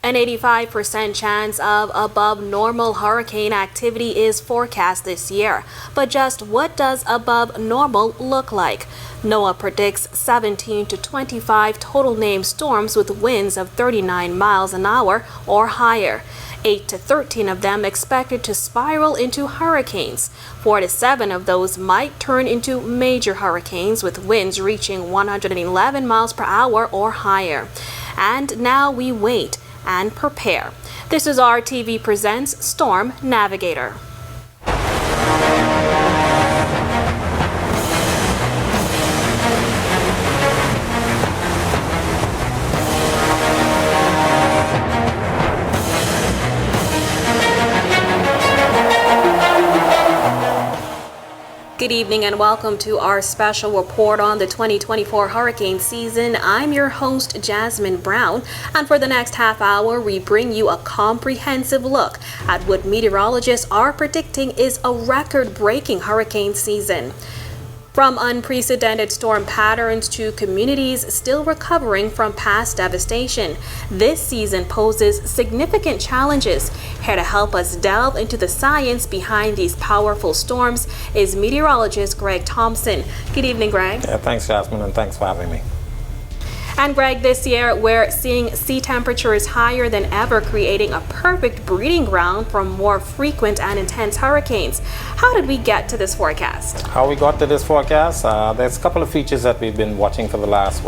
An 85% chance of above normal hurricane activity is forecast this year. But just what does above normal look like? NOAA predicts 17 to 25 total named storms with winds of 39 miles an hour or higher. 8 to 13 of them expected to spiral into hurricanes. 4 to 7 of those might turn into major hurricanes with winds reaching 111 miles per hour or higher. And now we wait and prepare. This is RTV Presents Storm Navigator. Good evening and welcome to our special report on the 2024 hurricane season. I'm your host, Jasmin Brown, and for the next half hour, we bring you a comprehensive look at what meteorologists are predicting is a record-breaking hurricane season. From unprecedented storm patterns to communities still recovering from past devastation, this season poses significant challenges. Here to help us delve into the science behind these powerful storms is meteorologist Greg Thompson. Good evening, Greg. Yeah, thanks, Jasmine, and thanks for having me. And Greg, this year we're seeing sea temperatures higher than ever, creating a perfect breeding ground for more frequent and intense hurricanes. How did we get to this forecast? How we got to this forecast? There's a couple of features that we've been watching for the last,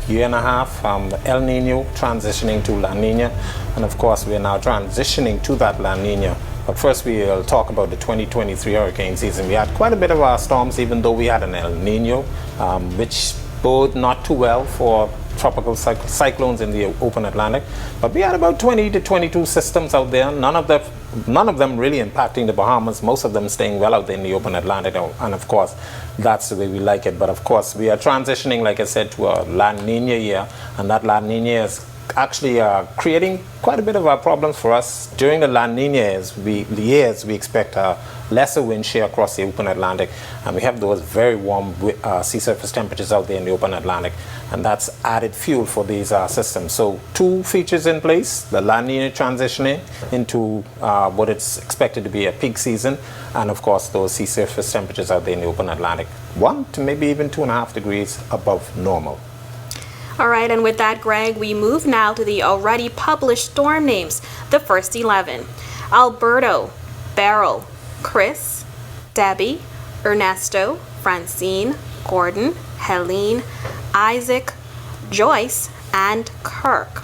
year and a half. El Nino transitioning to La Nina, and of course we're now transitioning to that La Nina. But first we'll talk about the 2023 hurricane season. We had quite a bit of our storms, even though we had an El Nino, which bode not too well for tropical cyclones in the open Atlantic. But we had about 20 to 22 systems out there, none of them really impacting the Bahamas, most of them staying well out there in the open Atlantic, and of course that's the way we like it. But of course we are transitioning, like I said, to a La Nina year, and that La Nina is actually creating quite a bit of problems for us. During the La Nina years, we expect lesser wind shear across the open Atlantic, and we have those very warm sea surface temperatures out there in the open Atlantic, and that's added fuel for these systems. So two features in place: the La Nina transitioning into what it's expected to be a peak season, and of course those sea surface temperatures out there in the open Atlantic, 1 to maybe even 2.5 degrees above normal. All right, and with that, Greg, we move now to the already published storm names. The first 11: Alberto, Beryl, Chris, Debbie, Ernesto, Francine, Gordon, Helene, Isaac, Joyce, and Kirk.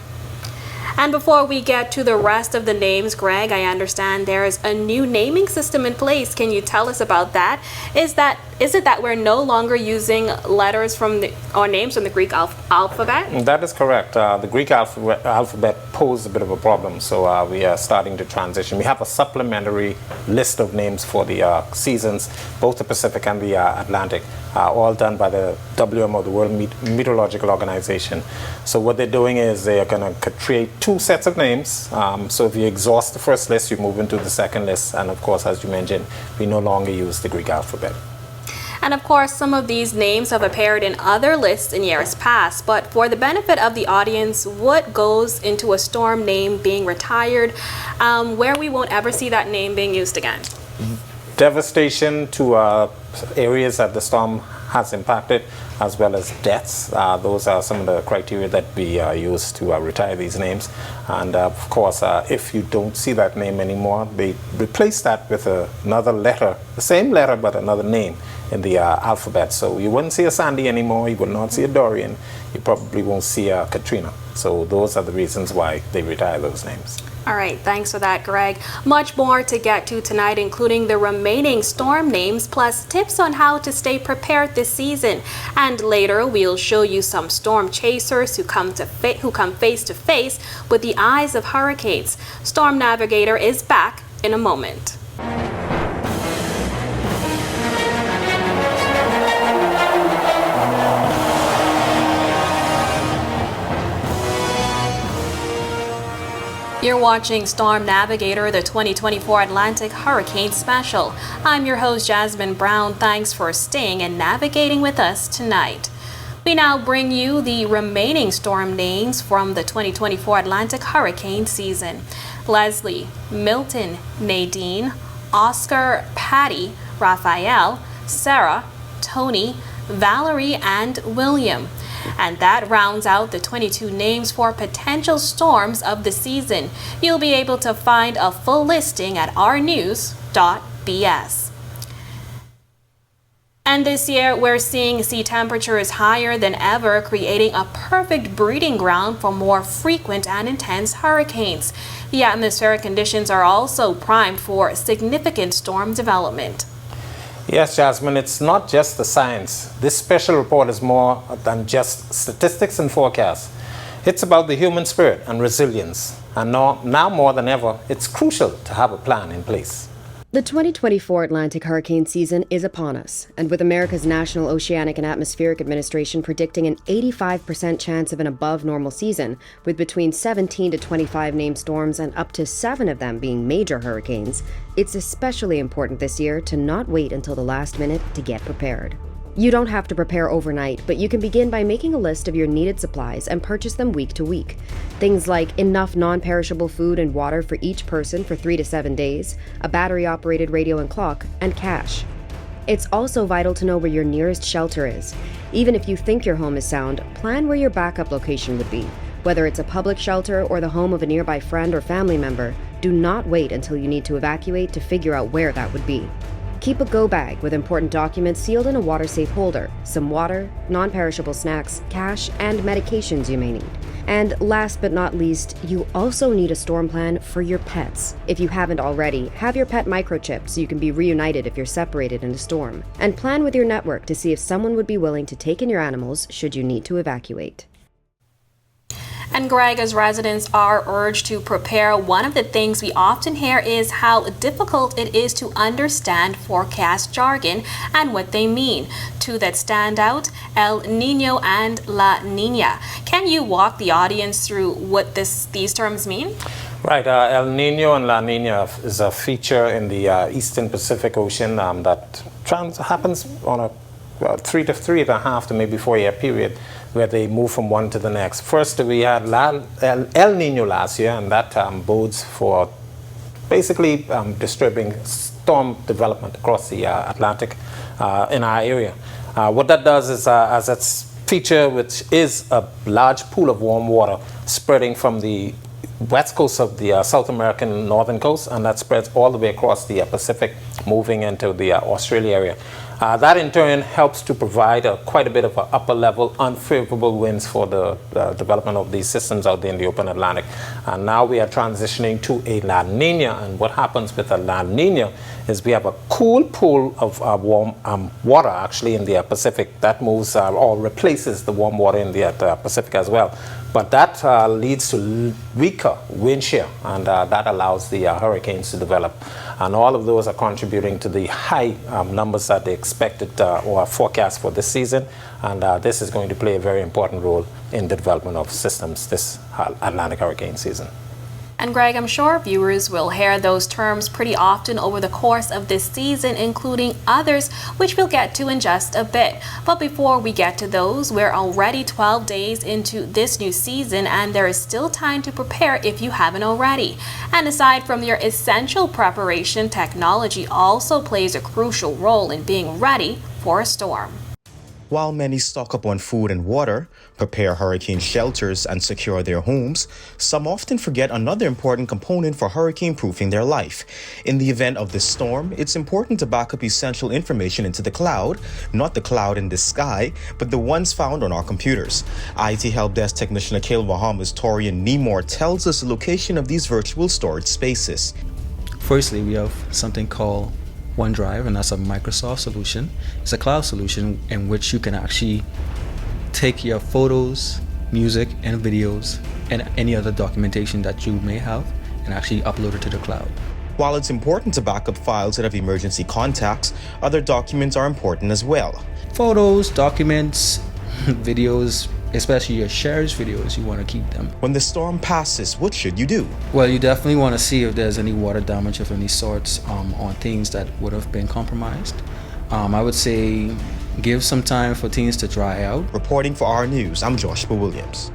And before we get to the rest of the names, Greg, I understand there is a new naming system in place. Can you tell us about that? Is it that we're no longer using letters or names from the Greek alphabet? That is correct. The Greek alphabet posed a bit of a problem, so we are starting to transition. We have a supplementary list of names for the seasons, both the Pacific and the Atlantic, all done by the WMO, the World Meteorological Organization. So what they're doing is they are going to create two sets of names. So if you exhaust the first list, you move into the second list, and of course, as you mentioned, we no longer use the Greek alphabet. And of course, some of these names have appeared in other lists in years past, but for the benefit of the audience, what goes into a storm name being retired, where we won't ever see that name being used again? Devastation to areas that the storm has impacted, as well as deaths. Those are some of the criteria that we use to retire these names. And of course, if you don't see that name anymore, they replace that with another letter, the same letter but another name in the alphabet. So you wouldn't see a Sandy anymore, you would not see a Dorian, you probably won't see a Katrina. So those are the reasons why they retire those names. All right, thanks for that, Greg. Much more to get to tonight, including the remaining storm names, plus tips on how to stay prepared this season. And later, we'll show you some storm chasers who come face to face with the eyes of hurricanes. Storm Navigator is back in a moment. You're watching Storm Navigator, the 2024 Atlantic Hurricane Special. I'm your host, Jasmin Brown. Thanks for staying and navigating with us tonight. We now bring you the remaining storm names from the 2024 Atlantic hurricane season. Leslie, Milton, Nadine, Oscar, Patty, Raphael, Sarah, Tony, Valerie, and William. And that rounds out the 22 names for potential storms of the season. You'll be able to find a full listing at ournews.bs. And this year, we're seeing sea temperatures higher than ever, creating a perfect breeding ground for more frequent and intense hurricanes. The atmospheric conditions are also primed for significant storm development. Yes, Jasmine, it's not just the science. This special report is more than just statistics and forecasts. It's about the human spirit and resilience. And now more than ever, it's crucial to have a plan in place. The 2024 Atlantic hurricane season is upon us, and with America's National Oceanic and Atmospheric Administration predicting an 85% chance of an above-normal season, with between 17 to 25 named storms and up to 7 of them being major hurricanes, it's especially important this year to not wait until the last minute to get prepared. You don't have to prepare overnight, but you can begin by making a list of your needed supplies and purchase them week to week. Things like enough non-perishable food and water for each person for 3 to 7 days, a battery-operated radio and clock, and cash. It's also vital to know where your nearest shelter is. Even if you think your home is sound, plan where your backup location would be. Whether it's a public shelter or the home of a nearby friend or family member, do not wait until you need to evacuate to figure out where that would be. Keep a go bag with important documents sealed in a water-safe holder, some water, non-perishable snacks, cash, and medications you may need. And last but not least, you also need a storm plan for your pets. If you haven't already, have your pet microchipped so you can be reunited if you're separated in a storm. And plan with your network to see if someone would be willing to take in your animals should you need to evacuate. And Greg, as residents are urged to prepare, one of the things we often hear is how difficult it is to understand forecast jargon and what they mean. Two that stand out, El Nino and La Nina. Can you walk the audience through what these terms mean? Right, El Nino and La Nina is a feature in the Eastern Pacific Ocean that happens on a 3 to 3.5 to maybe 4 year period, where they move from one to the next. First, we had El Nino last year, and that bodes for basically disturbing storm development across the Atlantic in our area. What that does is, as its feature, which is a large pool of warm water spreading from the west coast of the South American northern coast, and that spreads all the way across the Pacific, moving into the Australia area. That in turn helps to provide quite a bit of upper level unfavorable winds for the development of these systems out there in the open Atlantic. And now we are transitioning to a La Nina, and what happens with a La Nina is we have a cool pool of warm water actually in the Pacific that moves or replaces the warm water in the Pacific as well. But that leads to weaker wind shear, and that allows the hurricanes to develop. And all of those are contributing to the high numbers that they expected or forecast for this season. And this is going to play a very important role in the development of systems this Atlantic hurricane season. And Greg, I'm sure viewers will hear those terms pretty often over the course of this season, including others, which we'll get to in just a bit. But before we get to those, we're already 12 days into this new season, and there is still time to prepare if you haven't already. And aside from your essential preparation, technology also plays a crucial role in being ready for a storm. While many stock up on food and water, prepare hurricane shelters, and secure their homes, some often forget another important component for hurricane-proofing their life. In the event of the storm, it's important to back up essential information into the cloud, not the cloud in the sky, but the ones found on our computers. IT Help Desk Technician Akil Bahamas Torian Nemor tells us the location of these virtual storage spaces. Firstly, we have something called OneDrive, and that's a Microsoft solution. It's a cloud solution in which you can actually take your photos, music, and videos, and any other documentation that you may have, and actually upload it to the cloud. While it's important to back up files that have emergency contacts, other documents are important as well. Photos, documents, videos, especially your shares videos, you want to keep them. When the storm passes, what should you do? Well, you definitely want to see if there's any water damage of any sorts on things that would have been compromised. I would say give some time for things to dry out. Reporting for Our News, I'm Joshua Williams.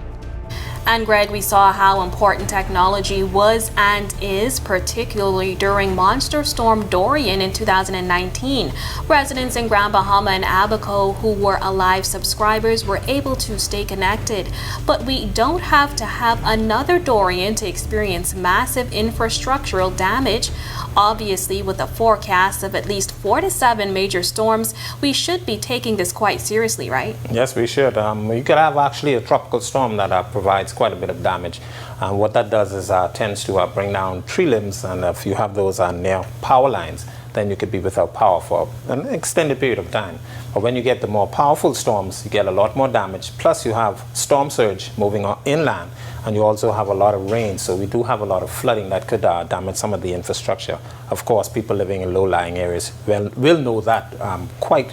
And Greg, we saw how important technology was and is, particularly during Monster Storm Dorian in 2019. Residents in Grand Bahama and Abaco who were alive subscribers were able to stay connected. But we don't have to have another Dorian to experience massive infrastructural damage. Obviously, with a forecast of at least 4 to 7 major storms, we should be taking this quite seriously, right? Yes, we should. You could have actually a tropical storm that provides quite a bit of damage. What that does is tends to bring down tree limbs, and if you have those near power lines, then you could be without power for an extended period of time. But when you get the more powerful storms, you get a lot more damage. Plus, you have storm surge moving inland, and you also have a lot of rain. So we do have a lot of flooding that could damage some of the infrastructure. Of course, people living in low-lying areas will know that quite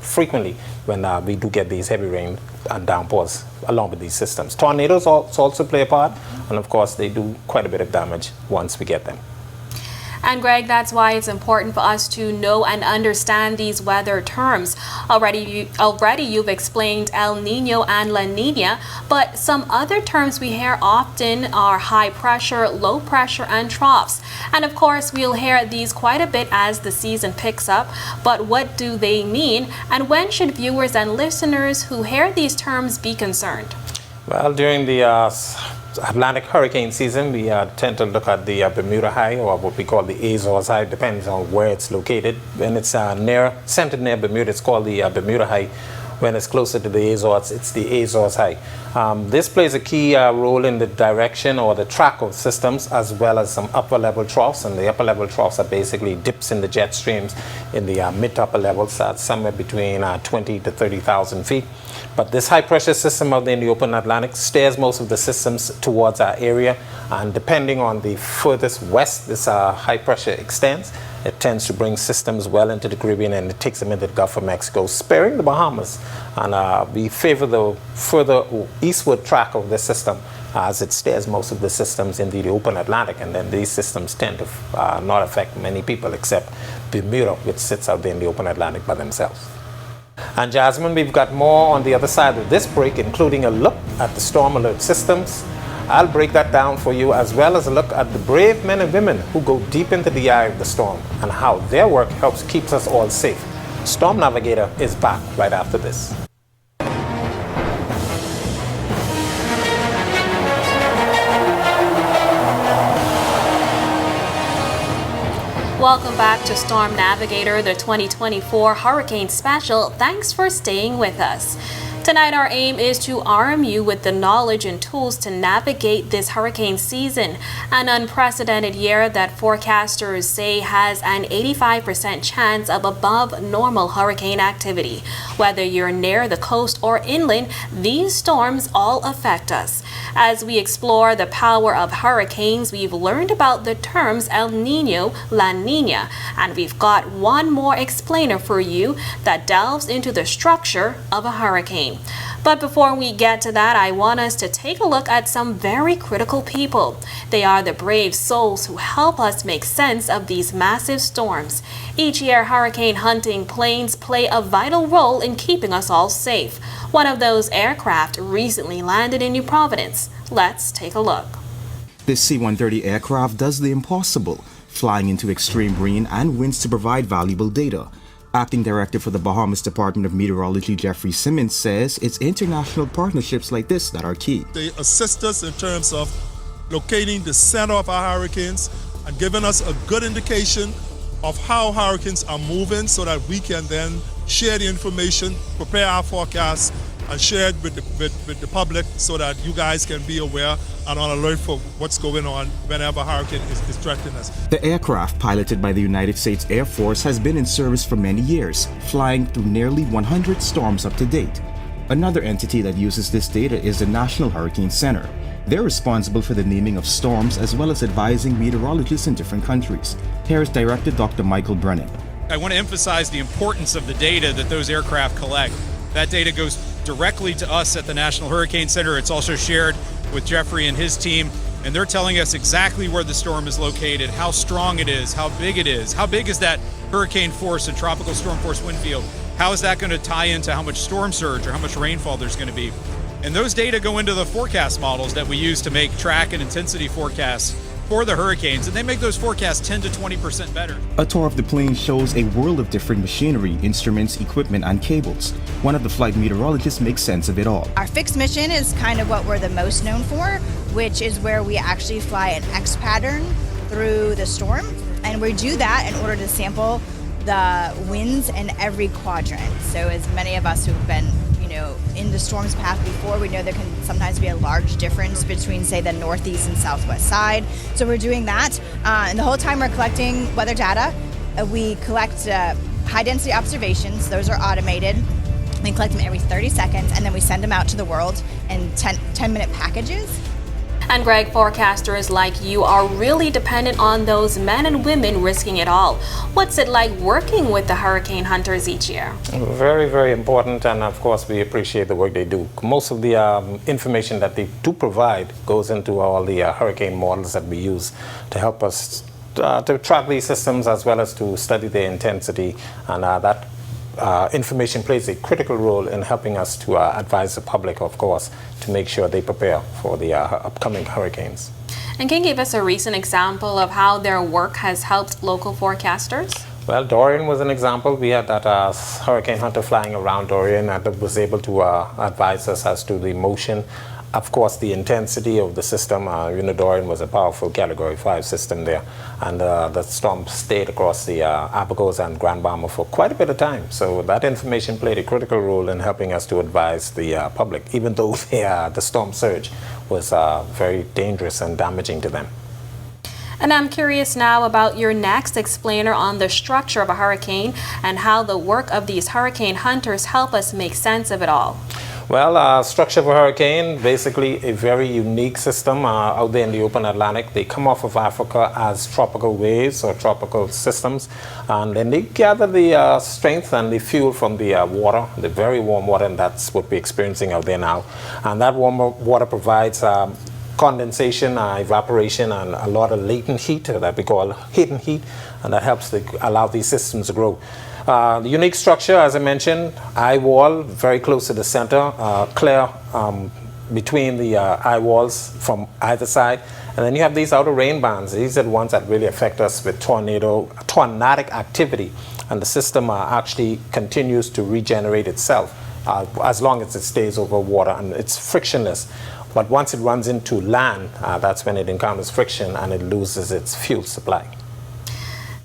frequently when we do get these heavy rain and downpours along with these systems. Tornadoes also play a part, and of course, they do quite a bit of damage once we get them. And Greg, that's why it's important for us to know and understand these weather terms. Already you've explained El Nino and La Nina, but some other terms we hear often are high pressure, low pressure, and troughs. And of course, we'll hear these quite a bit as the season picks up. But what do they mean? And when should viewers and listeners who hear these terms be concerned? Well, during the Atlantic hurricane season, we tend to look at the Bermuda High, or what we call the Azores High, depends on where it's located. When it's centered near Bermuda, it's called the Bermuda High. When it's closer to the Azores, it's the Azores High. This plays a key role in the direction or the track of systems, as well as some upper level troughs. And the upper level troughs are basically dips in the jet streams in the mid to upper levels, somewhere between 20 to 30,000 feet. But this high pressure system out there in the open Atlantic steers most of the systems towards our area. And depending on the furthest west this high pressure extends, it tends to bring systems well into the Caribbean, and it takes them into the Gulf of Mexico, sparing the Bahamas. And we favor the further eastward track of the system as it steers most of the systems into the open Atlantic. And then these systems tend to not affect many people except Bermuda, which sits out there in the open Atlantic by themselves. And Jasmine, we've got more on the other side of this break, including a look at the storm alert systems. I'll break that down for you, as well as a look at the brave men and women who go deep into the eye of the storm and how their work helps keep us all safe. Storm Navigator is back right after this. Welcome back to Storm Navigator, the 2024 Hurricane Special. Thanks for staying with us. Tonight, our aim is to arm you with the knowledge and tools to navigate this hurricane season, an unprecedented year that forecasters say has an 85% chance of above normal hurricane activity. Whether you're near the coast or inland, these storms all affect us. As we explore the power of hurricanes, we've learned about the terms El Nino, La Nina, and we've got one more explainer for you that delves into the structure of a hurricane. But before we get to that, I want us to take a look at some very critical people. They are the brave souls who help us make sense of these massive storms. Each year, hurricane hunting planes play a vital role in keeping us all safe. One of those aircraft recently landed in New Providence. Let's take a look. This C-130 aircraft does the impossible, flying into extreme rain and winds to provide valuable data. Acting Director for the Bahamas Department of Meteorology, Jeffrey Simmons, says it's international partnerships like this that are key. They assist us in terms of locating the center of our hurricanes and giving us a good indication of how hurricanes are moving so that we can then share the information, prepare our forecasts, and share it with the public so that you guys can be aware and on alert for what's going on whenever a hurricane is threatening us. The aircraft, piloted by the United States Air Force, has been in service for many years, flying through nearly 100 storms up to date. Another entity that uses this data is the National Hurricane Center. They're responsible for the naming of storms as well as advising meteorologists in different countries. Here is Director Dr. Michael Brennan. I want to emphasize the importance of the data that those aircraft collect. That data goes directly to us at the National Hurricane Center. It's also shared with Jeffrey and his team, and they're telling us exactly where the storm is located, how strong it is, how big it is, how big is that hurricane force and tropical storm force wind field, How is that going to tie into how much storm surge or how much rainfall there's going to be? And those data go into the forecast models that we use to make track and intensity forecasts for the hurricanes, and they make those forecasts 10 to 20% better. A tour of the plane shows a world of different machinery, instruments, equipment, and cables. One of the flight meteorologists makes sense of it all. Our fixed mission is kind of what we're the most known for, which is where we actually fly an X pattern through the storm. And we do that in order to sample the winds in every quadrant. So as many of us who've been in the storm's path before, we know there can sometimes be a large difference between, say, the northeast and southwest side. So we're doing that, and the whole time we're collecting weather data. We collect high-density observations. Those are automated. We collect them every 30 seconds, and then we send them out to the world in 10-minute packages. And Greg, forecasters like you are really dependent on those men and women risking it all. What's it like working with the hurricane hunters each year? Very, very important, and of course we appreciate the work they do. Most of the information that they do provide goes into all the hurricane models that we use to help us to track these systems as well as to study their intensity, and that information plays a critical role in helping us to advise the public, of course, to make sure they prepare for the upcoming hurricanes. And can you give us a recent example of how their work has helped local forecasters? Well, Dorian was an example. We had that hurricane hunter flying around Dorian that was able to advise us as to the motion. Of course, the intensity of the system. Dorian was a powerful Category 5 system there, and the storm stayed across the Abacos and Grand Bahama for quite a bit of time. So that information played a critical role in helping us to advise the public, even though the storm surge was very dangerous and damaging to them. And I'm curious now about your next explainer on the structure of a hurricane and how the work of these hurricane hunters help us make sense of it all. Well, structure of a hurricane, basically a very unique system out there in the open Atlantic. They come off of Africa as tropical waves or tropical systems, and then they gather the strength and the fuel from the water, the very warm water, and that's what we're experiencing out there now. And that warm water provides condensation, evaporation, and a lot of latent heat that we call hidden heat, and that helps to allow these systems to grow. The unique structure, as I mentioned, eye wall, very close to the center, clear between the eye walls from either side. And then you have these outer rain bands. These are the ones that really affect us with tornadic activity. And the system actually continues to regenerate itself as long as it stays over water, and it's frictionless. But once it runs into land, that's when it encounters friction and it loses its fuel supply.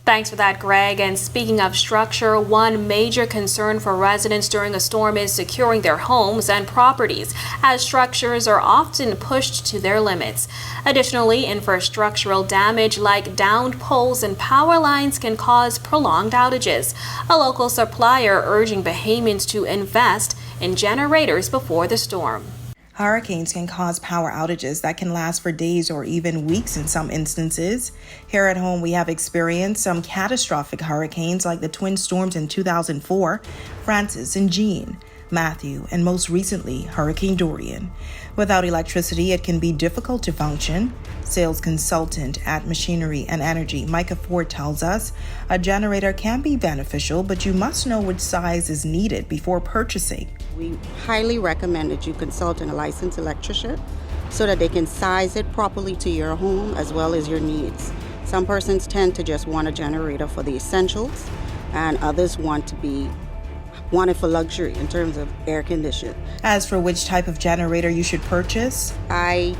Thanks for that, Greg. And speaking of structure, one major concern for residents during a storm is securing their homes and properties, as structures are often pushed to their limits. Additionally, infrastructural damage like downed poles and power lines can cause prolonged outages. A local supplier urging Bahamians to invest in generators before the storm. Hurricanes can cause power outages that can last for days or even weeks in some instances. Here at home, we have experienced some catastrophic hurricanes like the twin storms in 2004, Francis and Jean, Matthew, and most recently, Hurricane Dorian. Without electricity, it can be difficult to function. Sales consultant at Machinery and Energy, Micah Ford, tells us a generator can be beneficial, but you must know which size is needed before purchasing. We highly recommend that you consult a licensed electrician so that they can size it properly to your home as well as your needs. Some persons tend to just want a generator for the essentials, and others want it for luxury in terms of air conditioning. As for which type of generator you should purchase, I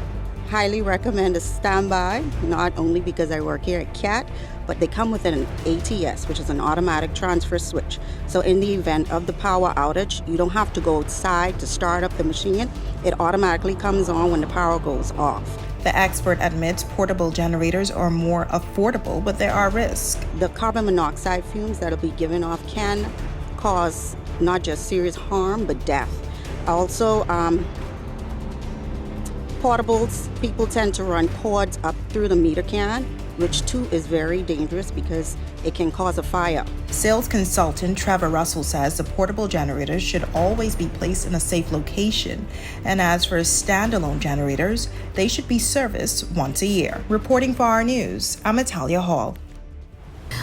highly recommend a standby, not only because I work here at CAT, but they come with an ATS, which is an automatic transfer switch. So in the event of the power outage, you don't have to go outside to start up the machine. It automatically comes on when the power goes off. The expert admits portable generators are more affordable, but there are risks. The carbon monoxide fumes that will be given off can cause not just serious harm, but death. Also, portables, people tend to run cords up through the meter can, which too is very dangerous because it can cause a fire. Sales consultant Trevor Russell says the portable generators should always be placed in a safe location. And as for standalone generators, they should be serviced once a year. Reporting for Our News, I'm Natalia Hall.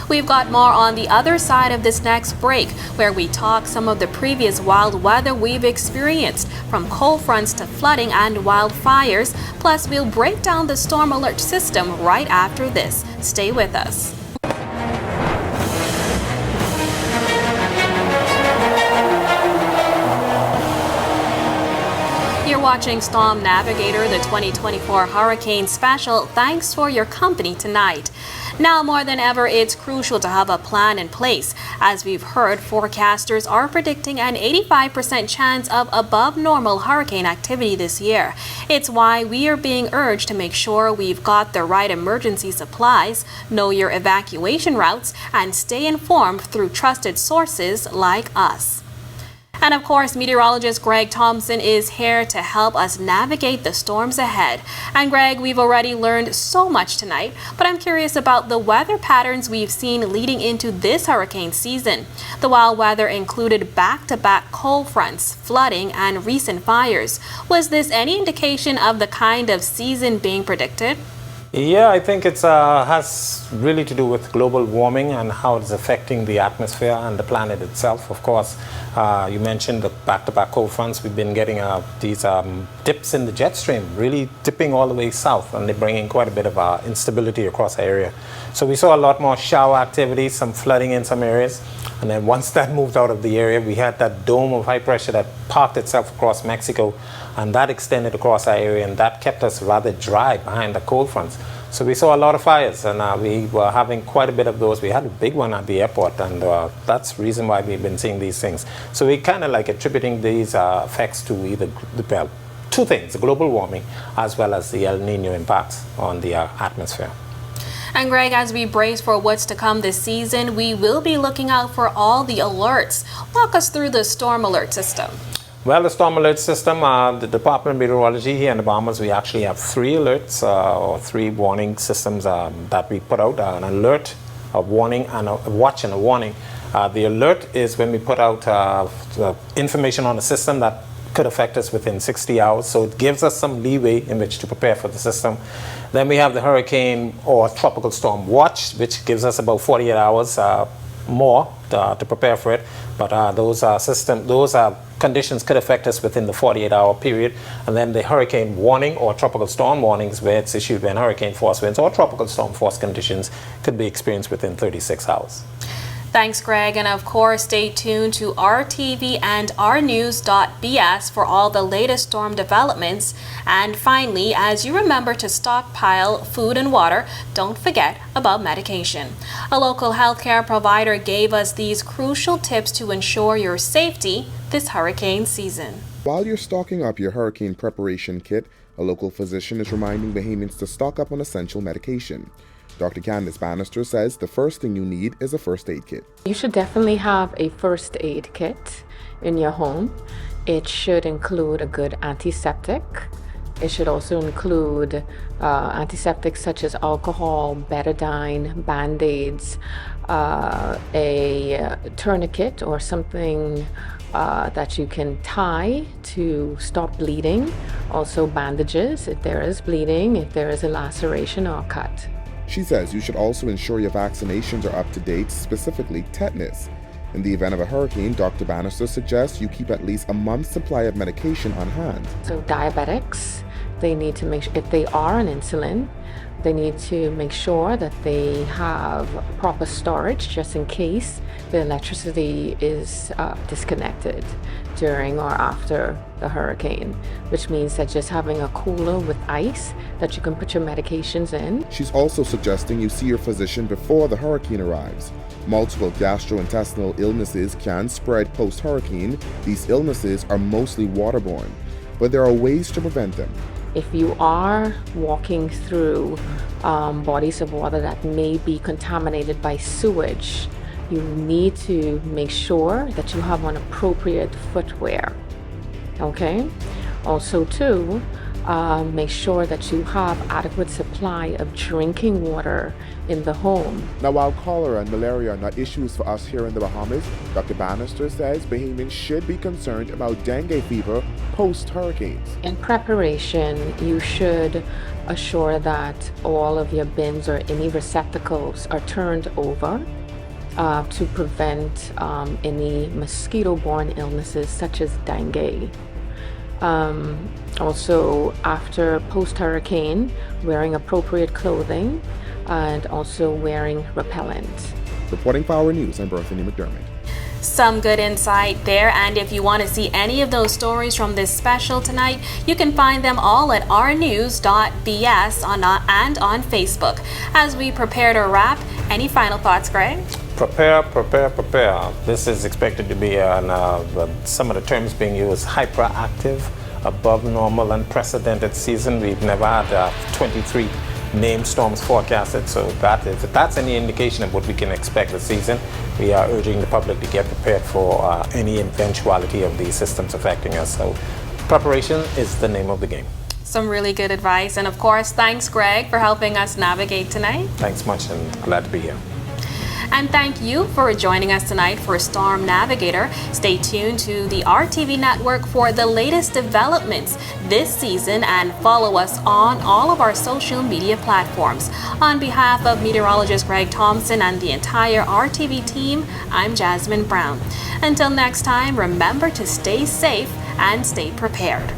We've got more on the other side of this next break, where we talk some of the previous wild weather we've experienced, from cold fronts to flooding and wildfires. Plus, we'll break down the storm alert system right after this. Stay with us. You're watching Storm Navigator, the 2024 Hurricane Special. Thanks for your company tonight. Now more than ever, it's crucial to have a plan in place. As we've heard, forecasters are predicting an 85% chance of above normal hurricane activity this year. It's why we are being urged to make sure we've got the right emergency supplies, know your evacuation routes, and stay informed through trusted sources like us. And of course, meteorologist Greg Thompson is here to help us navigate the storms ahead. And Greg, we've already learned so much tonight, but I'm curious about the weather patterns we've seen leading into this hurricane season. The wild weather included back-to-back cold fronts, flooding, and recent fires. Was this any indication of the kind of season being predicted? Yeah, I think it has really to do with global warming and how it's affecting the atmosphere and the planet itself. Of course, you mentioned the back-to-back cold fronts. We've been getting these dips in the jet stream, really dipping all the way south, and they're bringing quite a bit of instability across the area. So we saw a lot more shower activity, some flooding in some areas. And then once that moved out of the area, we had that dome of high pressure that parked itself across Mexico, and that extended across our area, and that kept us rather dry behind the cold fronts. So we saw a lot of fires, and we were having quite a bit of those. We had a big one at the airport, and that's the reason why we've been seeing these things. So we kind of like attributing these effects to either two things, the global warming as well as the El Nino impacts on the atmosphere. And Greg, as we brace for what's to come this season, we will be looking out for all the alerts. Walk us through the storm alert system. Well, the storm alert system, the Department of Meteorology here in the Bahamas, we actually have 3 alerts or 3 warning systems that we put out, an alert, a warning, and a watch and a warning. The alert is when we put out information on the system that could affect us within 60 hours, so it gives us some leeway in which to prepare for the system. Then we have the hurricane or tropical storm watch, which gives us about 48 hours more to prepare for it, but those conditions could affect us within the 48-hour period. And then the hurricane warning or tropical storm warnings, where it's issued when hurricane force winds or tropical storm force conditions could be experienced within 36 hours. Thanks, Greg. And of course, stay tuned to RTV and ournews.bs for all the latest storm developments. And finally, as you remember to stockpile food and water, don't forget about medication. A local healthcare provider gave us these crucial tips to ensure your safety this hurricane season. While you're stocking up your hurricane preparation kit, a local physician is reminding Bahamians to stock up on essential medication. Dr. Candice Bannister says the first thing you need is a first aid kit. You should definitely have a first aid kit in your home. It should include a good antiseptic. It should also include antiseptics such as alcohol, betadine, Band-Aids, a tourniquet or something that you can tie to stop bleeding. Also bandages if there is bleeding, if there is a laceration or a cut. She says you should also ensure your vaccinations are up to date, specifically tetanus. In the event of a hurricane, Dr. Bannister suggests you keep at least a month's supply of medication on hand. So diabetics, they need to make sure, if they are on insulin, they need to make sure that they have proper storage just in case the electricity is disconnected during or after the hurricane, which means that just having a cooler with ice that you can put your medications in. She's also suggesting you see your physician before the hurricane arrives. Multiple gastrointestinal illnesses can spread post-hurricane. These illnesses are mostly waterborne, but there are ways to prevent them. If you are walking through bodies of water that may be contaminated by sewage, you need to make sure that you have on appropriate footwear. Okay? Also too, make sure that you have adequate supply of drinking water in the home. Now, while cholera and malaria are not issues for us here in the Bahamas, Dr. Bannister says Bahamians should be concerned about dengue fever post-hurricanes. In preparation, you should assure that all of your bins or any receptacles are turned over to prevent any mosquito-borne illnesses such as dengue. Also, after post-hurricane, wearing appropriate clothing and also wearing repellent. Reporting for Our News, I'm Berthany McDermott. Some good insight there, and if you want to see any of those stories from this special tonight, you can find them all at ournews.bs and on Facebook. As we prepare to wrap, any final thoughts, Greg? Prepare. This is expected to be some of the terms being used: hyperactive, above normal, unprecedented season. We've never had 23 named storms forecasted, so if that's any indication of what we can expect this season, we are urging the public to get prepared for any eventuality of these systems affecting us. So preparation is the name of the game. Some really good advice, and of course, thanks Greg for helping us navigate tonight. Thanks much, and glad to be here. And thank you for joining us tonight for Storm Navigator. Stay tuned to the RTV network for the latest developments this season and follow us on all of our social media platforms. On behalf of meteorologist Greg Thompson and the entire RTV team, I'm Jasmin Brown. Until next time, remember to stay safe and stay prepared.